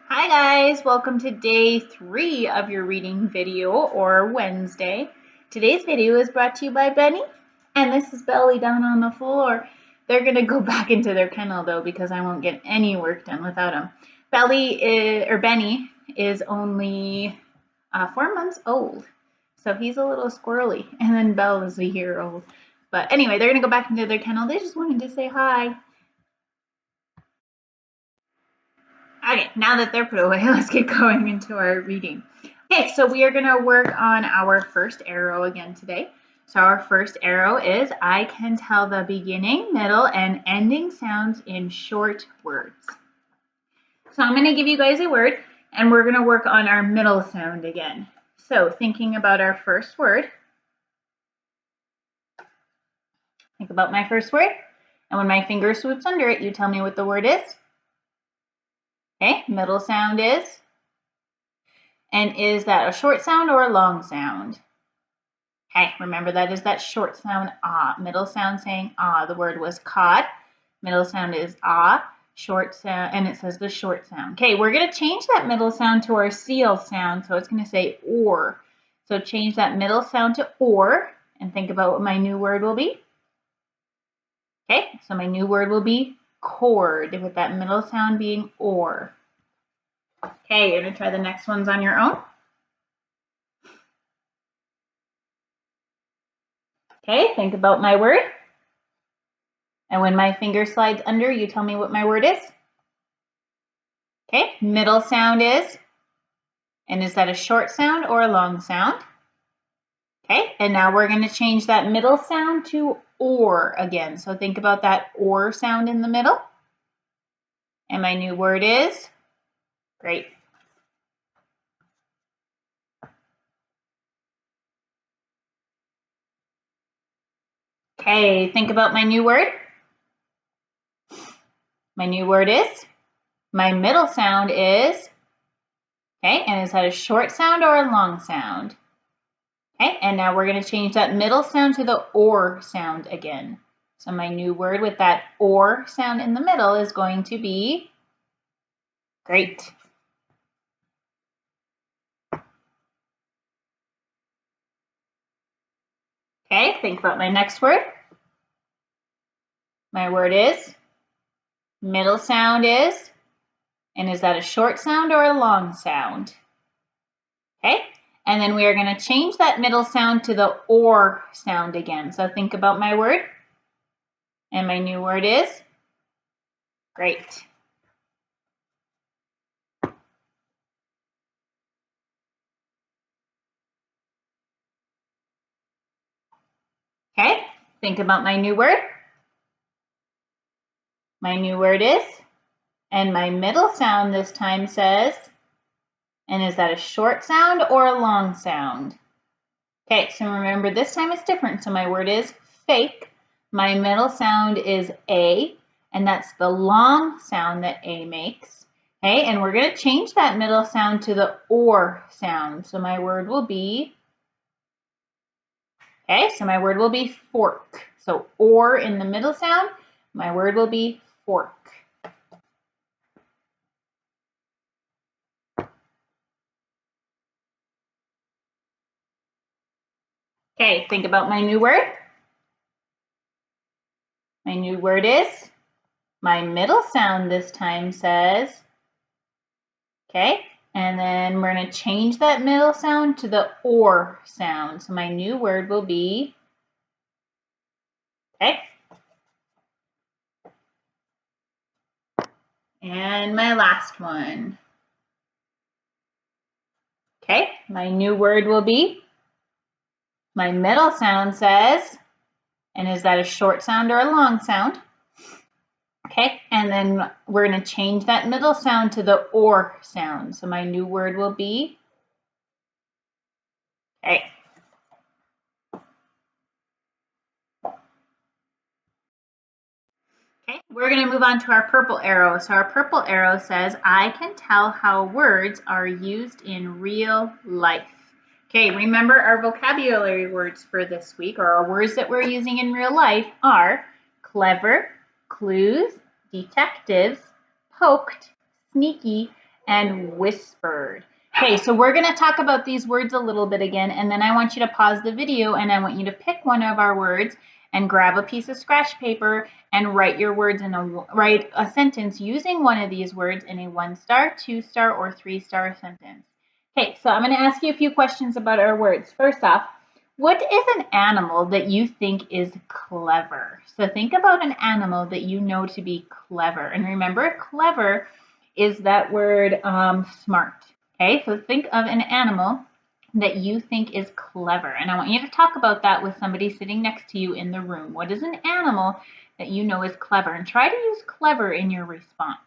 Hi guys, welcome to day 3 of your reading video, or Wednesday. Today's video is brought to you by Benny, and this is Belly down on the floor. They're going to go back into their kennel though, because I won't get any work done without them. Benny is only 4 months old, so he's a little squirrely, and then Belle is a year old. But anyway, they're going to go back into their kennel. They just wanted to say hi. Okay, now that they're put away, let's get going into our reading. Okay, so we are going to work on our first arrow again today. So our first arrow is I can tell the beginning, middle, and ending sounds in short words. So I'm going to give you guys a word, and we're going to work on our middle sound again. So thinking about our first word, think about my first word, and when my finger swoops under it, you tell me what the word is. Okay, middle sound is. And is that a short sound or a long sound? Okay, remember that is that short sound, ah. Middle sound saying ah. The word was caught. Middle sound is ah. Short sound, and it says the short sound. Okay, we're going to change that middle sound to our seal sound, so it's going to say or. So change that middle sound to or, and think about what my new word will be. Okay, so my new word will be cord, with that middle sound being or. Okay, you're going to try the next ones on your own. Okay, think about my word. And when my finger slides under, you tell me what my word is. Okay, middle sound is. And is that a short sound or a long sound? Okay, and now we're going to change that middle sound to or again. So think about that or sound in the middle. And my new word is, great. Okay, think about my new word. My new word is, my middle sound is, okay, and is that a short sound or a long sound? Okay, and now we're going to change that middle sound to the or sound again. So my new word with that or sound in the middle is going to be, great. Okay, think about my next word. My word is, middle sound is, and is that a short sound or a long sound? Okay, and then we are going to change that middle sound to the or sound again. So think about my word, and my new word is, great. Okay, think about my new word. My new word is, and my middle sound this time says, and is that a short sound or a long sound? Okay, so remember this time it's different. So my word is fake. My middle sound is A, and that's the long sound that A makes. Okay, and we're going to change that middle sound to the or sound. So my word will be, okay, so my word will be fork. So or in the middle sound, my word will be fork. Okay, think about my new word. My new word is, my middle sound this time says, okay, and then we're going to change that middle sound to the or sound. So my new word will be, okay, and my last one. Okay, my new word will be, my middle sound says, and is that a short sound or a long sound? Okay, and then we're going to change that middle sound to the or sound. So my new word will be, okay. Okay, we're going to move on to our purple arrow. So our purple arrow says, I can tell how words are used in real life. Okay, remember our vocabulary words for this week, or our words that we're using in real life, are clever, clues, detectives, poked, sneaky, and whispered. Okay, so we're going to talk about these words a little bit again, and then I want you to pause the video and I want you to pick one of our words and grab a piece of scratch paper and write your words write a sentence using one of these words in a 1-star, 2-star, or 3-star sentence. Okay, so I'm going to ask you a few questions about our words. First off, what is an animal that you think is clever? So think about an animal that you know to be clever. And remember, clever is that word smart. Okay, so think of an animal that you think is clever. And I want you to talk about that with somebody sitting next to you in the room. What is an animal that you know is clever? And try to use clever in your response.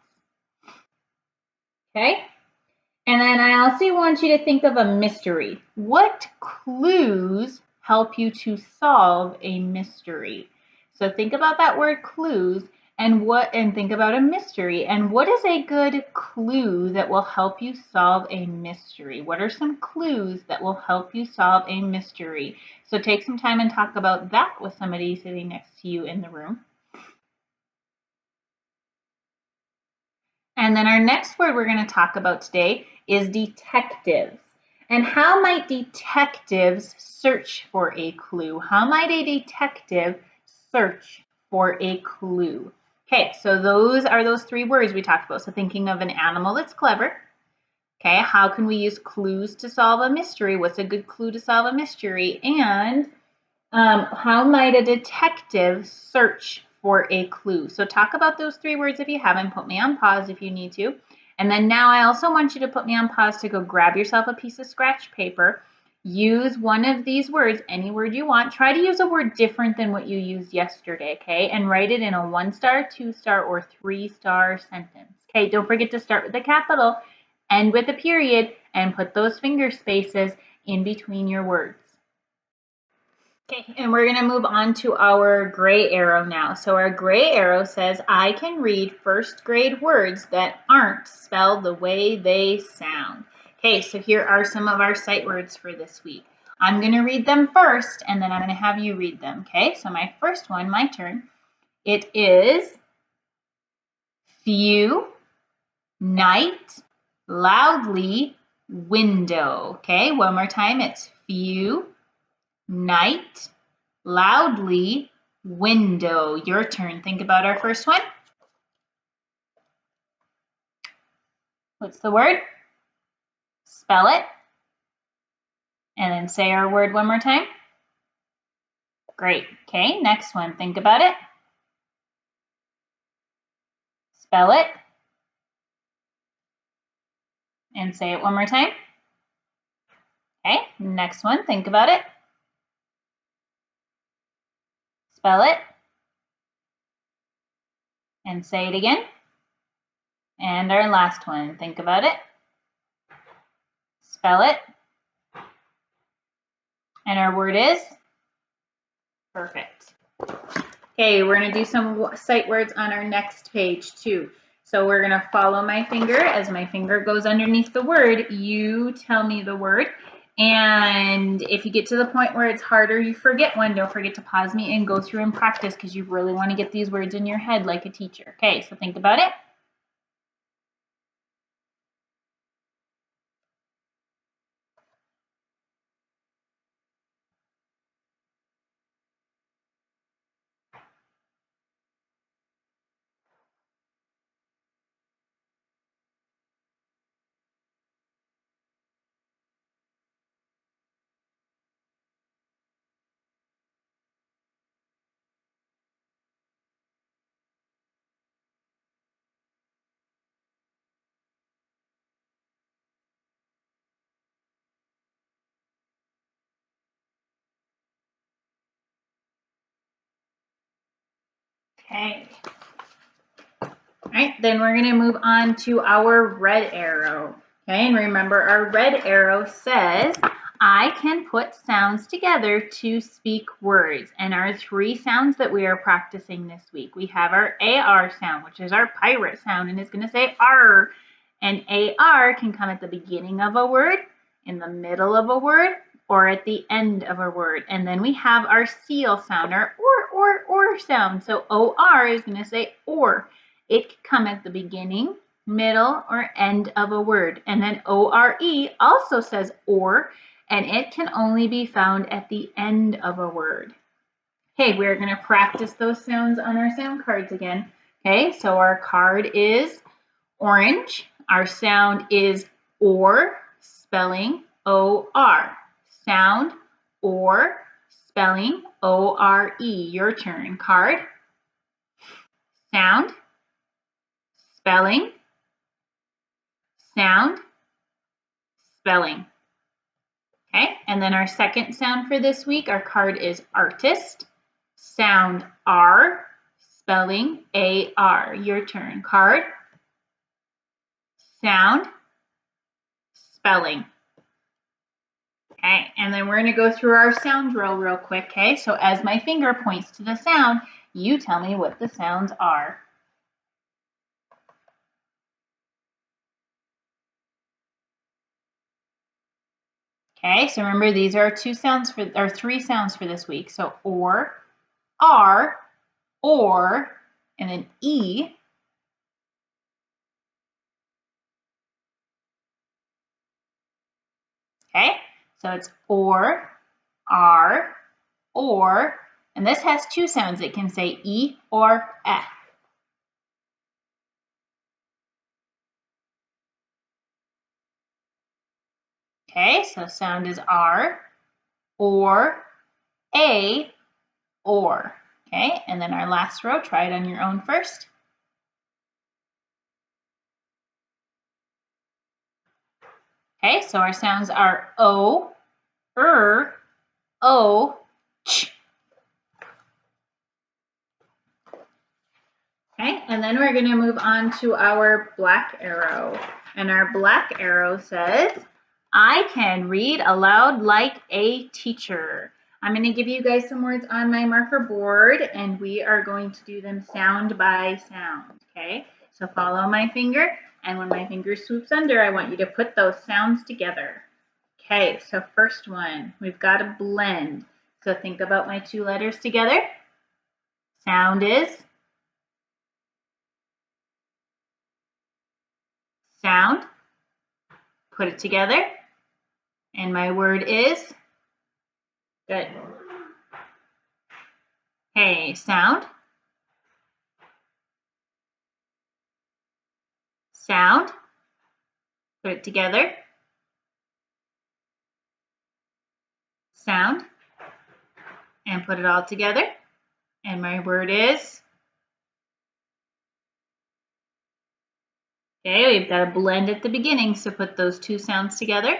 Okay? And then I also want you to think of a mystery. What clues help you to solve a mystery? So think about that word clues and think about a mystery. And what is a good clue that will help you solve a mystery? What are some clues that will help you solve a mystery? So take some time and talk about that with somebody sitting next to you in the room. And then our next word we're going to talk about today is detectives. And how might detectives search for a clue? How might a detective search for a clue? Okay, so those are those 3 words we talked about. So thinking of an animal that's clever. Okay, how can we use clues to solve a mystery? What's a good clue to solve a mystery? And how might a detective search for a clue? So talk about those 3 words if you haven't. Put me on pause if you need to. And then now I also want you to put me on pause to go grab yourself a piece of scratch paper. Use one of these words, any word you want. Try to use a word different than what you used yesterday, okay? And write it in a 1-star, 2-star, or 3-star sentence. Okay, don't forget to start with a capital, end with a period, and put those finger spaces in between your words. Okay, and we're going to move on to our gray arrow now. So our gray arrow says, I can read 1st grade words that aren't spelled the way they sound. Okay, so here are some of our sight words for this week. I'm going to read them first, and then I'm going to have you read them. Okay, so my first one, my turn. It is few, night, loudly, window. Okay, one more time. It's few, night, loudly, window. Your turn. Think about our first one. What's the word? Spell it. And then say our word one more time. Great. Okay, next one. Think about it. Spell it. And say it one more time. Okay, next one. Think about it. Spell it. And say it again. And our last one. Think about it. Spell it. And our word is perfect. Okay, we're going to do some sight words on our next page too. So we're going to follow my finger. As my finger goes underneath the word, you tell me the word. And if you get to the point where it's harder, you forget one, don't forget to pause me and go through and practice because you really want to get these words in your head like a teacher. Okay, so think about it. Okay. All right, then we're going to move on to our red arrow. Okay, and remember our red arrow says, I can put sounds together to speak words. And our 3 sounds that we are practicing this week, we have our AR sound, which is our pirate sound, and it's going to say R. And AR can come at the beginning of a word, in the middle of a word, or at the end of a word. And then we have our seal sound, our or sound. So OR is going to say or. It can come at the beginning, middle, or end of a word. And then O-R-E also says or, and it can only be found at the end of a word. Okay, we're going to practice those sounds on our sound cards again. Okay, so our card is orange. Our sound is or, spelling O-R. Sound or, spelling O-R-E. Your turn. Card, sound, spelling, sound, spelling. Okay, and then our second sound for this week, our card is artist. Sound R, spelling A-R. Your turn. Card, sound, spelling. Okay, and then we're going to go through our sound drill real quick, okay? So as my finger points to the sound, you tell me what the sounds are. Okay, so remember these are three sounds for this week. So or, R, or, and then E. Okay, so it's or, R, or, and this has two sounds. It can say E or F. Okay, so sound is R, or, A, or. Okay, and then our last row, try it on your own first. Okay, so our sounds are O, O, ch. Okay, and then we're going to move on to our black arrow. And our black arrow says, I can read aloud like a teacher. I'm going to give you guys some words on my marker board, and we are going to do them sound by sound, okay? So follow my finger, and when my finger swoops under, I want you to put those sounds together. Okay, so first one, we've got a blend. So think about my two letters together. Sound is, sound, put it together, and my word is, good. Hey, sound, sound, put it together, sound, and put it all together, and my word is, okay, we've got a blend at the beginning, so put those two sounds together,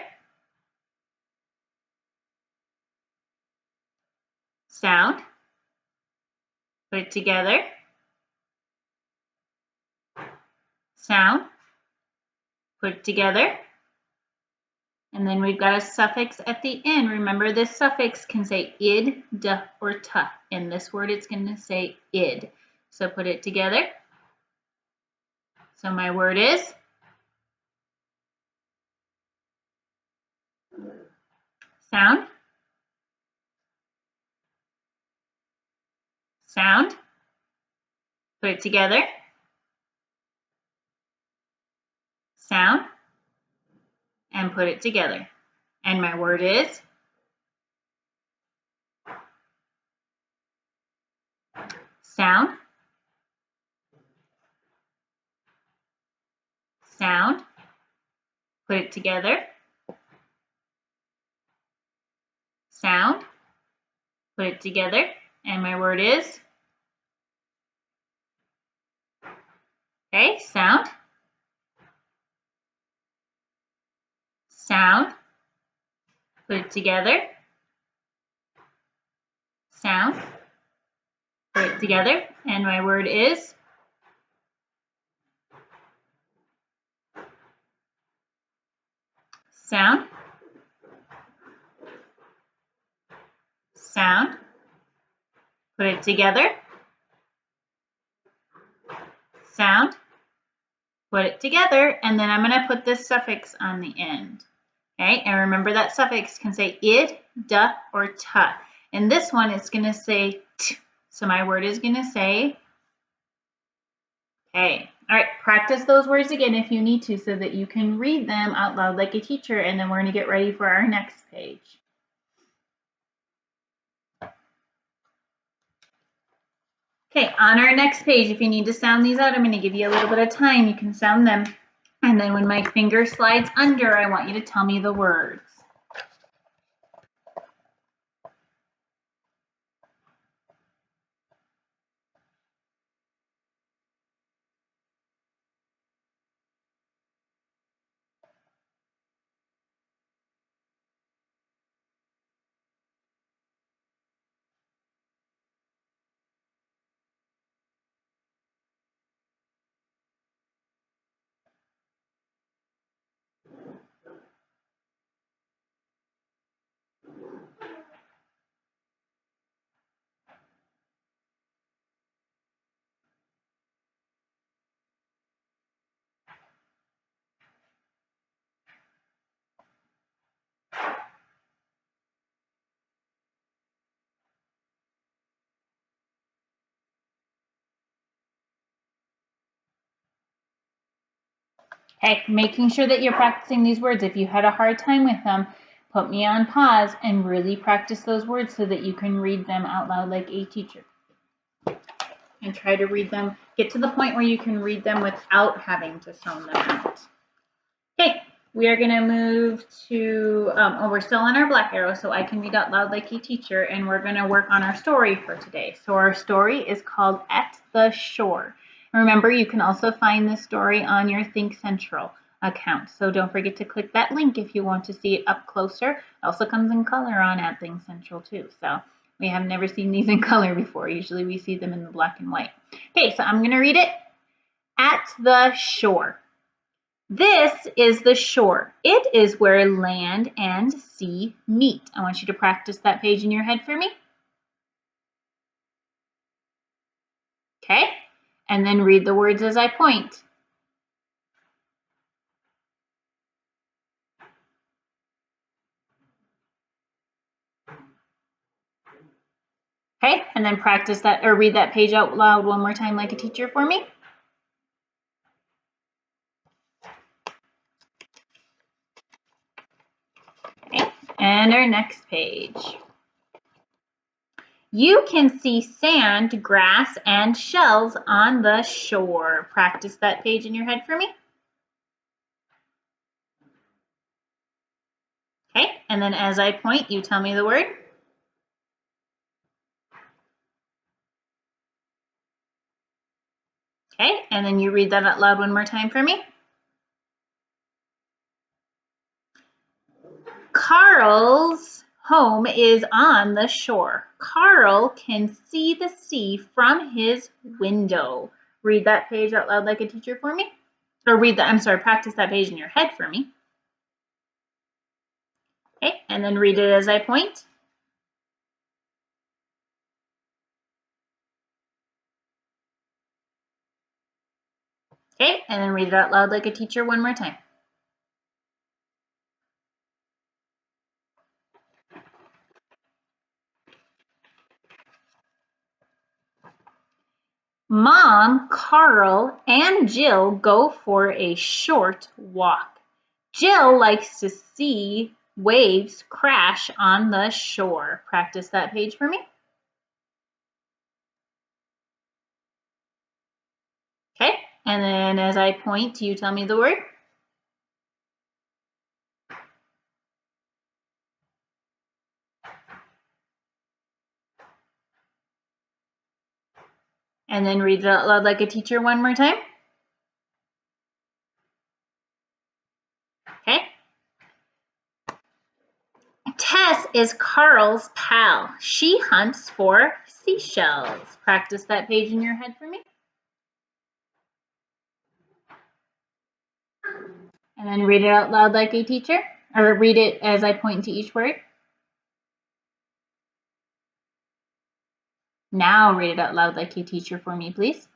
sound, put it together, sound, put it together, and then we've got a suffix at the end. Remember, this suffix can say id, d, or t. In this word, it's going to say id. So put it together. So my word is, sound, sound, put it together, sound, and put it together. And my word is, sound, sound, put it together, sound, put it together, and my word is, okay, sound, sound, put it together, sound, put it together, and my word is, sound, sound, put it together, sound, put it together, and then I'm going to put this suffix on the end. Okay, and remember that suffix can say id, d, or t. In this one, it's going to say t. So my word is going to say, okay, All right, practice those words again if you need to so that you can read them out loud like a teacher, and then we're going to get ready for our next page. Okay, on our next page, if you need to sound these out, I'm going to give you a little bit of time. You can sound them. And then when my finger slides under, I want you to tell me the words. Okay, making sure that you're practicing these words. If you had a hard time with them, put me on pause and really practice those words so that you can read them out loud like a teacher. And try to read them, get to the point where you can read them without having to sound them out. Okay, we are going to move to, we're still on our black arrow, so I can read out loud like a teacher, and we're going to work on our story for today. So our story is called At the Shore. Remember, you can also find this story on your Think Central account, so don't forget to click that link if you want to see it up closer. It also comes in color on at Think Central too, so we have never seen these in color before. Usually we see them in the black and white. Okay, so I'm going to read it. At the shore. This is the shore. It is where land and sea meet. I want you to practice that page in your head for me. Okay, and then read the words as I point. Okay, and then practice that or read that page out loud one more time like a teacher for me. Okay, and our next page. You can see sand, grass, and shells on the shore. Practice that page in your head for me. Okay, and then as I point, you tell me the word. Okay, and then you read that out loud one more time for me. Carl's home is on the shore. Carl can see the sea from his window. Read that page out loud like a teacher for me. Or practice that page in your head for me. Okay, and then read it as I point. Okay, and then read it out loud like a teacher one more time. Mom, Carl, and Jill go for a short walk. Jill likes to see waves crash on the shore. Practice that page for me. Okay, and then as I point, you tell me the word. And then read it out loud like a teacher one more time. Okay. Tess is Carl's pal. She hunts for seashells. Practice that page in your head for me. And then read it out loud like a teacher, or read it as I point to each word. Now read it out loud like a teacher for me, please.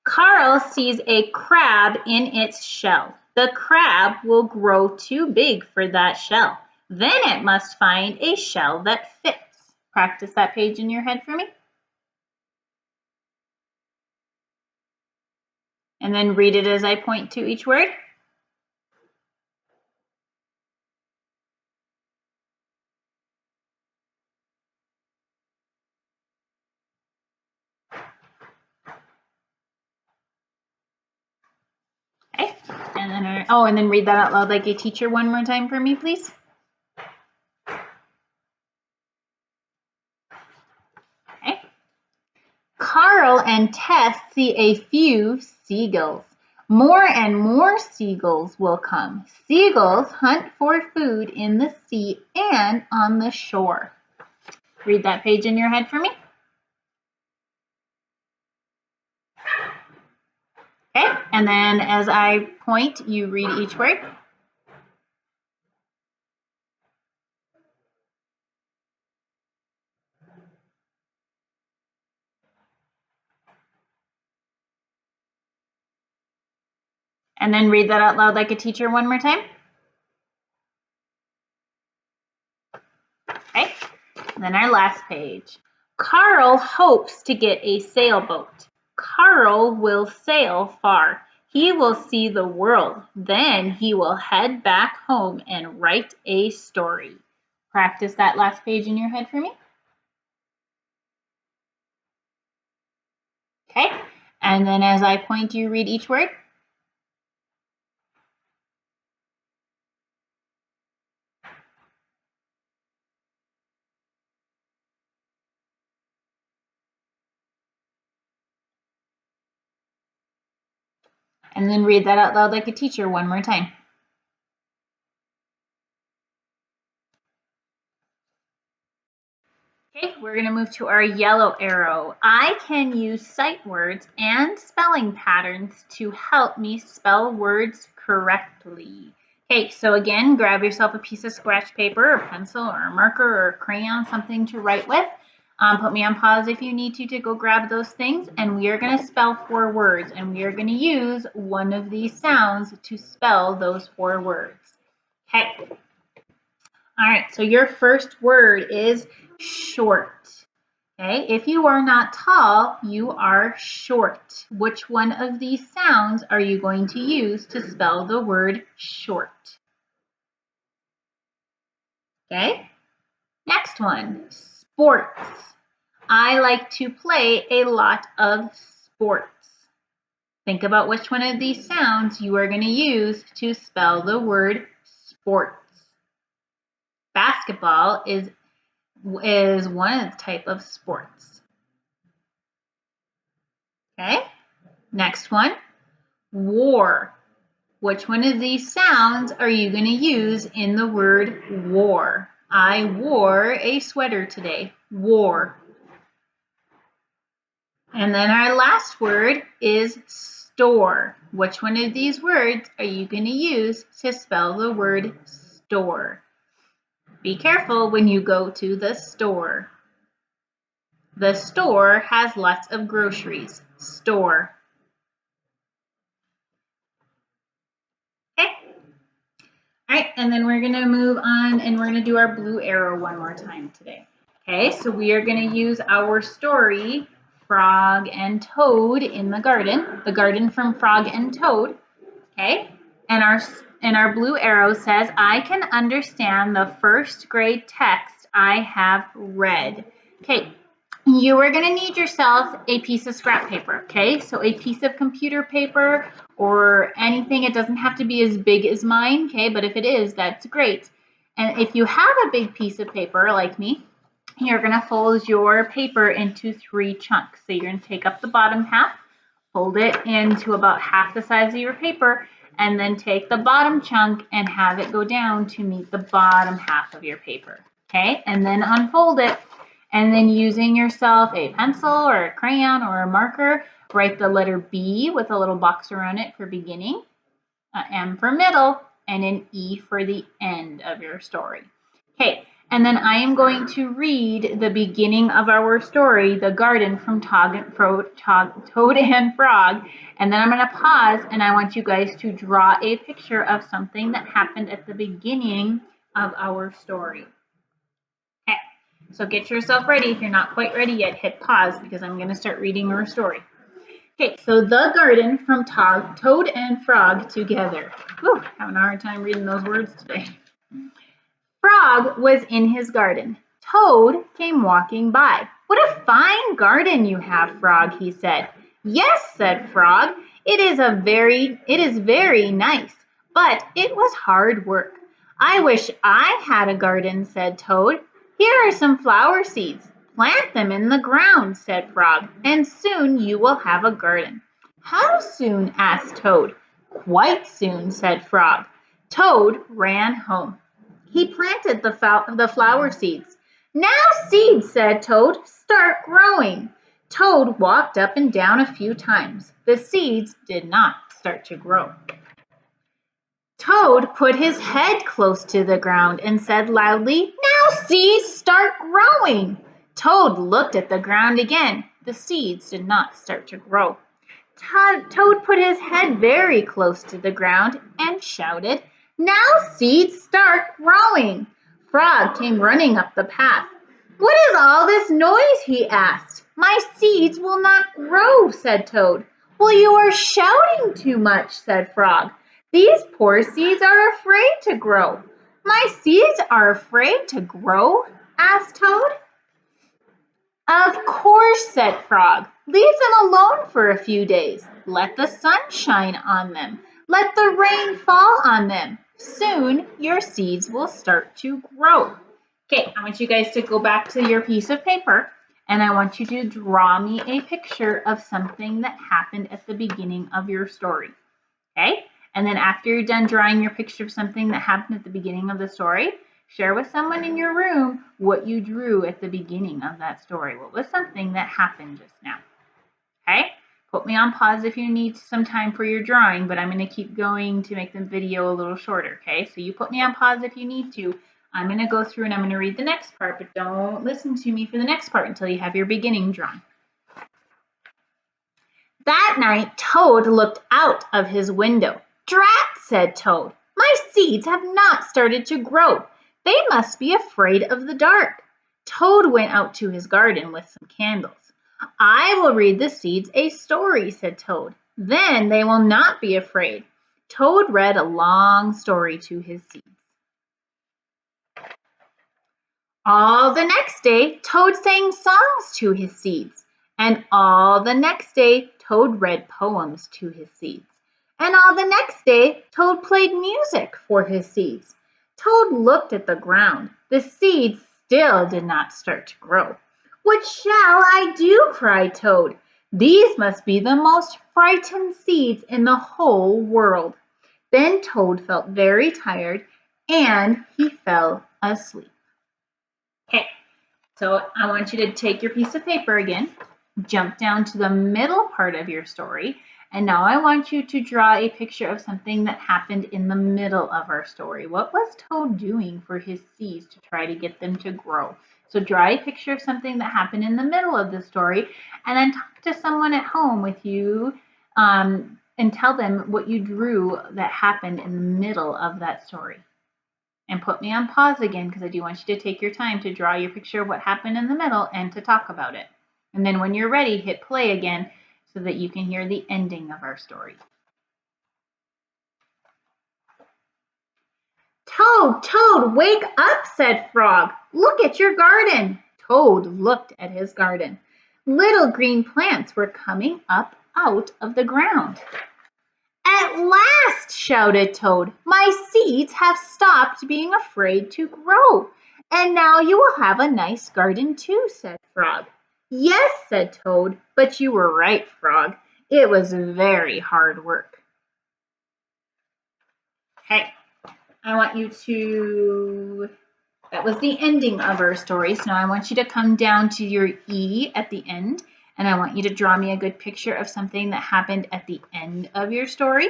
Carl sees a crab in its shell. The crab will grow too big for that shell. Then it must find a shell that fits. Practice that page in your head for me. And then read it as I point to each word. Okay. And then read that out loud like a teacher one more time for me, please. Okay. Carl and Tess see a few seagulls. More and more seagulls will come. Seagulls hunt for food in the sea and on the shore. Read that page in your head for me. Okay, and then as I point, you read each word. And then read that out loud like a teacher one more time. Okay, and then our last page. Carl hopes to get a sailboat. Carl will sail far. He will see the world. Then he will head back home and write a story. Practice that last page in your head for me. Okay, and then as I point, you read each word. And then read that out loud like a teacher one more time. Okay, we're going to move to our yellow arrow. I can use sight words and spelling patterns to help me spell words correctly. Okay, so again, grab yourself a piece of scratch paper, a pencil, or a marker, or a crayon, something to write with. Put me on pause if you need to go grab those things, and we are going to spell 4 words, and we are going to use one of these sounds to spell those 4 words. Okay. All right, so your first word is short. Okay, if you are not tall, you are short. Which one of these sounds are you going to use to spell the word short? Okay, next one, sports. I like to play a lot of sports. Think about which one of these sounds you are going to use to spell the word sports. Basketball is one type of sports. Okay, next one, war. Which one of these sounds are you going to use in the word war? I wore a sweater today. War. And then our last word is store. Which one of these words are you going to use to spell the word store? Be careful when you go to the store. The store has lots of groceries. Store. Okay. All right, and then we're going to move on and we're going to do our blue arrow one more time today. Okay, so we are going to use our story, Frog and Toad in the garden from Frog and Toad. Okay, and our blue arrow says, I can understand the first grade text I have read. Okay, you are going to need yourself a piece of scrap paper, okay? So a piece of computer paper or anything. It doesn't have to be as big as mine, okay? But if it is, that's great. And if you have a big piece of paper like me, you're going to fold your paper into 3 chunks. So you're going to take up the bottom half, fold it into about half the size of your paper, and then take the bottom chunk and have it go down to meet the bottom half of your paper, okay? And then unfold it. And then using yourself a pencil or a crayon or a marker, write the letter B with a little box around it for beginning, an M for middle, and an E for the end of your story. Okay, And then I am going to read the beginning of our story, The Garden from Toad and Frog. And then I'm going to pause and I want you guys to draw a picture of something that happened at the beginning of our story. Okay, so get yourself ready. If you're not quite ready yet, hit pause because I'm going to start reading our story. Okay, so The Garden from Toad and Frog together. Whew, having a hard time reading those words today. Frog was in his garden. Toad came walking by. "What a fine garden you have, Frog," he said. "Yes," said Frog, it is very nice, but it was hard work." "I wish I had a garden," said Toad. "Here are some flower seeds. Plant them in the ground," said Frog, "and soon you will have a garden." "How soon?" asked Toad. "Quite soon," said Frog. Toad ran home. He planted the flower seeds. "Now, seeds," said Toad, "start growing." Toad walked up and down a few times. The seeds did not start to grow. Toad put his head close to the ground and said loudly, "Now, seeds, start growing." Toad looked at the ground again. The seeds did not start to grow. Toad put his head very close to the ground and shouted, "Now, seeds, start growing." Frog came running up the path. "What is all this noise?" he asked. "My seeds will not grow," said Toad. "Well, you are shouting too much," said Frog. "These poor seeds are afraid to grow." "My seeds are afraid to grow?" asked Toad. "Of course," said Frog. "Leave them alone for a few days. Let the sun shine on them. Let the rain fall on them. Soon your seeds will start to grow." Okay, I want you guys to go back to your piece of paper and I want you to draw me a picture of something that happened at the beginning of your story. Okay, and then after you're done drawing your picture of something that happened at the beginning of the story, share with someone in your room what you drew at the beginning of that story. What was something that happened just now? Okay, put me on pause if you need some time for your drawing, but I'm going to keep going to make the video a little shorter. Okay, so you put me on pause if you need to. I'm going to go through and I'm going to read the next part, but don't listen to me for the next part until you have your beginning drawn. That night, Toad looked out of his window. "Drat," said Toad, "my seeds have not started to grow. They must be afraid of the dark." Toad went out to his garden with some candles. "I will read the seeds a story," said Toad. "Then they will not be afraid." Toad read a long story to his seeds. All the next day, Toad sang songs to his seeds. And all the next day, Toad read poems to his seeds. And all the next day, Toad played music for his seeds. Toad looked at the ground. The seeds still did not start to grow. "What shall I do?" cried Toad. "These must be the most frightened seeds in the whole world." Then Toad felt very tired and he fell asleep. Okay, so I want you to take your piece of paper again, jump down to the middle part of your story, and now I want you to draw a picture of something that happened in the middle of our story. What was Toad doing for his seeds to try to get them to grow? So draw a picture of something that happened in the middle of the story, and then talk to someone at home with you and tell them what you drew that happened in the middle of that story. And put me on pause again because I do want you to take your time to draw your picture of what happened in the middle and to talk about it. And then when you're ready, hit play again so that you can hear the ending of our story. "Toad, Toad, wake up," said Frog. "Look at your garden." Toad looked at his garden. Little green plants were coming up out of the ground. "At last," shouted Toad, "my seeds have stopped being afraid to grow. And now you will have a nice garden too," said Frog. "Yes," said Toad, "but you were right, Frog. It was very hard work." Okay, I want you to, that was the ending of our story. So now I want you to come down to your E at the end, and I want you to draw me a good picture of something that happened at the end of your story.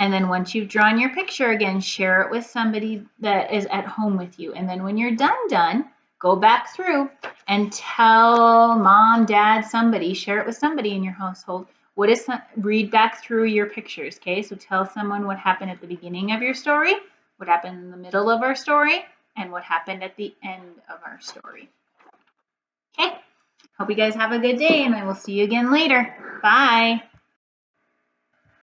And then once you've drawn your picture again, share it with somebody that is at home with you. And then when you're done, go back through and tell mom, dad, somebody, share it with somebody in your household. Read back through your pictures, okay? So tell someone what happened at the beginning of your story, what happened in the middle of our story, and what happened at the end of our story. Okay, hope you guys have a good day, and I will see you again later. Bye.